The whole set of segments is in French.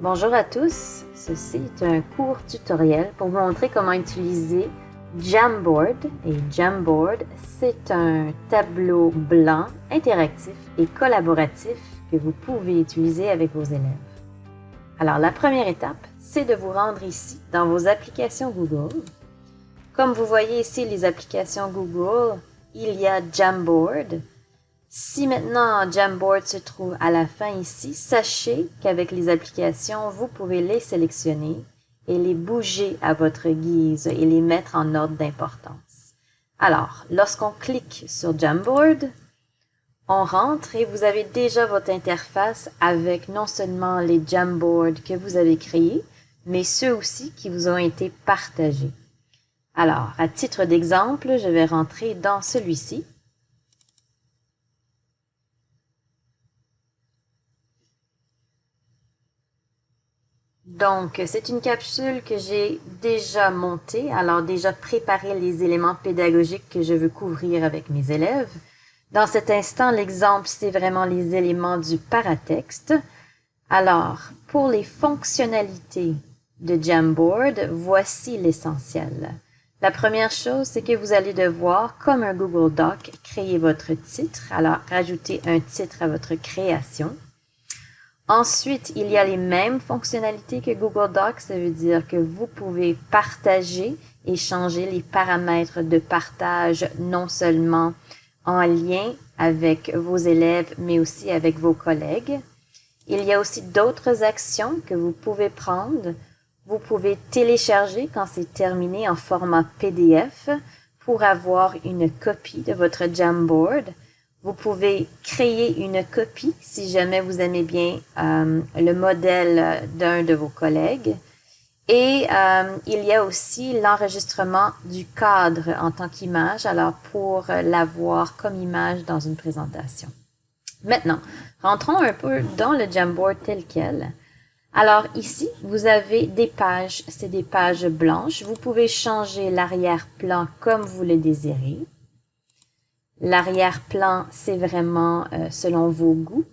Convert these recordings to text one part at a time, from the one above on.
Bonjour à tous, ceci est un court tutoriel pour vous montrer comment utiliser Jamboard. Et Jamboard, c'est un tableau blanc, interactif et collaboratif que vous pouvez utiliser avec vos élèves. Alors la première étape, c'est de vous rendre ici dans vos applications Google. Comme vous voyez ici les applications Google, il y a Jamboard. Si maintenant Jamboard se trouve à la fin ici, sachez qu'avec les applications, vous pouvez les sélectionner et les bouger à votre guise et les mettre en ordre d'importance. Alors, lorsqu'on clique sur Jamboard, on rentre et vous avez déjà votre interface avec non seulement les Jamboards que vous avez créés, mais ceux aussi qui vous ont été partagés. Alors, à titre d'exemple, je vais rentrer dans celui-ci. Donc, c'est une capsule que j'ai déjà montée, alors déjà préparé les éléments pédagogiques que je veux couvrir avec mes élèves. Dans cet instant, l'exemple, c'est vraiment les éléments du paratexte. Alors, pour les fonctionnalités de Jamboard, voici l'essentiel. La première chose, c'est que vous allez devoir, comme un Google Doc, créer votre titre. Alors, rajouter un titre à votre création. Ensuite, il y a les mêmes fonctionnalités que Google Docs, ça veut dire que vous pouvez partager et changer les paramètres de partage non seulement en lien avec vos élèves, mais aussi avec vos collègues. Il y a aussi d'autres actions que vous pouvez prendre. Vous pouvez télécharger quand c'est terminé en format PDF pour avoir une copie de votre Jamboard. Vous pouvez créer une copie si jamais vous aimez bien le modèle d'un de vos collègues. Et il y a aussi l'enregistrement du cadre en tant qu'image, alors pour l'avoir comme image dans une présentation. Maintenant, rentrons un peu dans le Jamboard tel quel. Alors ici, vous avez des pages, c'est des pages blanches. Vous pouvez changer l'arrière-plan comme vous le désirez. L'arrière-plan, c'est vraiment selon vos goûts.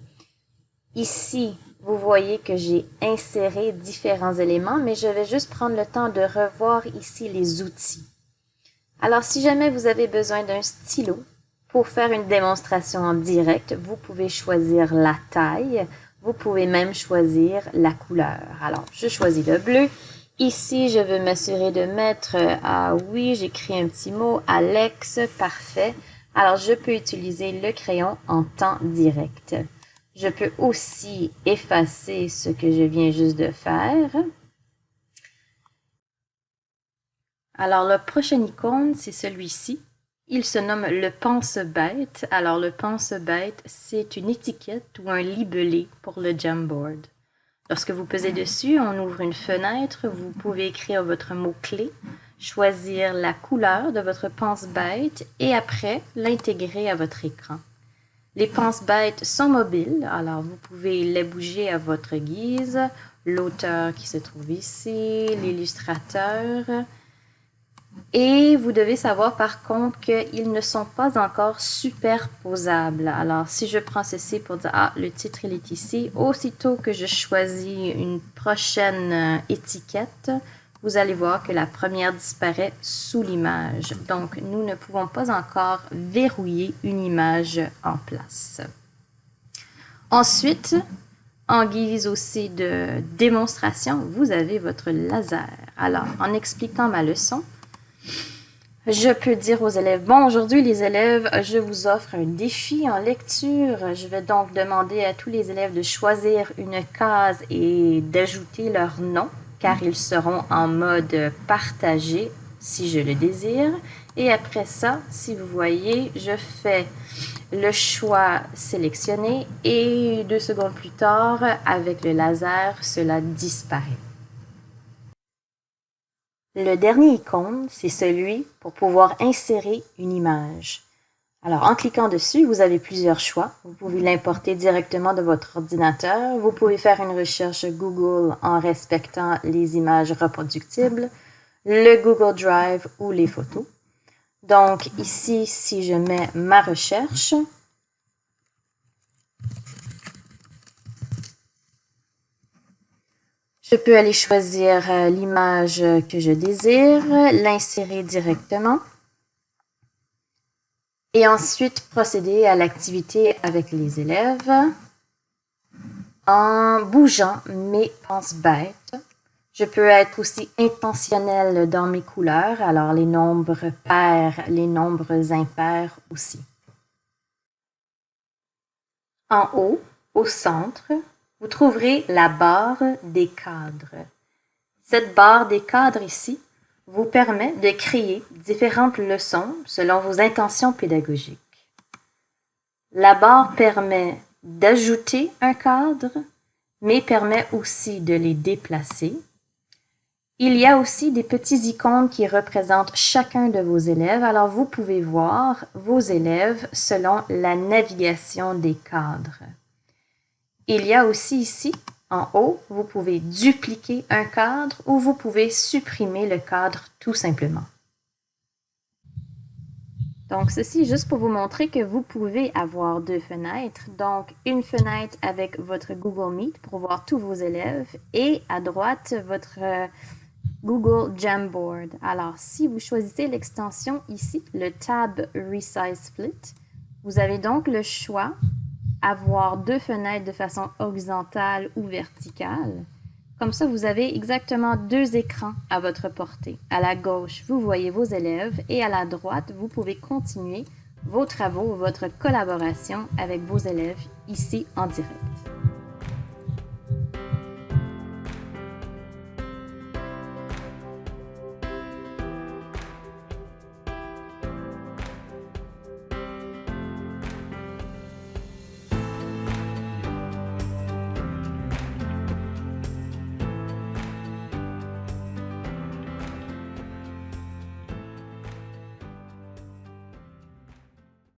Ici, vous voyez que j'ai inséré différents éléments, mais je vais juste prendre le temps de revoir ici les outils. Alors, si jamais vous avez besoin d'un stylo pour faire une démonstration en direct, vous pouvez choisir la taille. Vous pouvez même choisir la couleur. Alors, je choisis le bleu. Ici, je veux m'assurer de mettre, oui, j'écris un petit mot, Alex, parfait. Alors, je peux utiliser le crayon en temps direct. Je peux aussi effacer ce que je viens juste de faire. Alors, le prochain icône, c'est celui-ci. Il se nomme le pense-bête. Alors, le pense-bête, c'est une étiquette ou un libellé pour le Jamboard. Lorsque vous pesez dessus, on ouvre une fenêtre. Vous pouvez écrire votre mot-clé, choisir la couleur de votre pense-bête et après, l'intégrer à votre écran. Les pense-bêtes sont mobiles, alors vous pouvez les bouger à votre guise. L'auteur qui se trouve ici, l'illustrateur. Et vous devez savoir par contre qu'ils ne sont pas encore superposables. Alors, si je prends ceci pour dire, le titre il est ici, aussitôt que je choisis une prochaine étiquette, vous allez voir que la première disparaît sous l'image. Donc, nous ne pouvons pas encore verrouiller une image en place. Ensuite, en guise aussi de démonstration, vous avez votre laser. Alors, en expliquant ma leçon, je peux dire aux élèves, bon, aujourd'hui les élèves, je vous offre un défi en lecture. Je vais donc demander à tous les élèves de choisir une case et d'ajouter leur nom, car ils seront en mode partagé si je le désire. Et après ça, si vous voyez, je fais le choix sélectionné et 2 secondes plus tard, avec le laser, cela disparaît. Le dernier icône, c'est celui pour pouvoir insérer une image. Alors, en cliquant dessus, vous avez plusieurs choix. Vous pouvez l'importer directement de votre ordinateur. Vous pouvez faire une recherche Google en respectant les images reproductibles, le Google Drive ou les photos. Donc, ici, si je mets ma recherche, Je peux aller choisir l'image que je désire, l'insérer directement et ensuite procéder à l'activité avec les élèves en bougeant mes penses bêtes. Je peux être aussi intentionnel dans mes couleurs, alors les nombres pairs, les nombres impairs aussi. En haut, au centre, vous trouverez la barre des cadres. Cette barre des cadres ici vous permet de créer différentes leçons selon vos intentions pédagogiques. La barre permet d'ajouter un cadre, mais permet aussi de les déplacer. Il y a aussi des petits icônes qui représentent chacun de vos élèves, alors vous pouvez voir vos élèves selon la navigation des cadres. Il y a aussi ici, en haut, vous pouvez dupliquer un cadre ou vous pouvez supprimer le cadre tout simplement. Donc, ceci juste pour vous montrer que vous pouvez avoir deux fenêtres. Donc, une fenêtre avec votre Google Meet pour voir tous vos élèves et à droite, votre Google Jamboard. Alors, si vous choisissez l'extension ici, le tab Resize Split, vous avez donc le choix avoir deux fenêtres de façon horizontale ou verticale. Comme ça, vous avez exactement deux écrans à votre portée. À la gauche, vous voyez vos élèves et à la droite, vous pouvez continuer vos travaux, votre collaboration avec vos élèves ici en direct.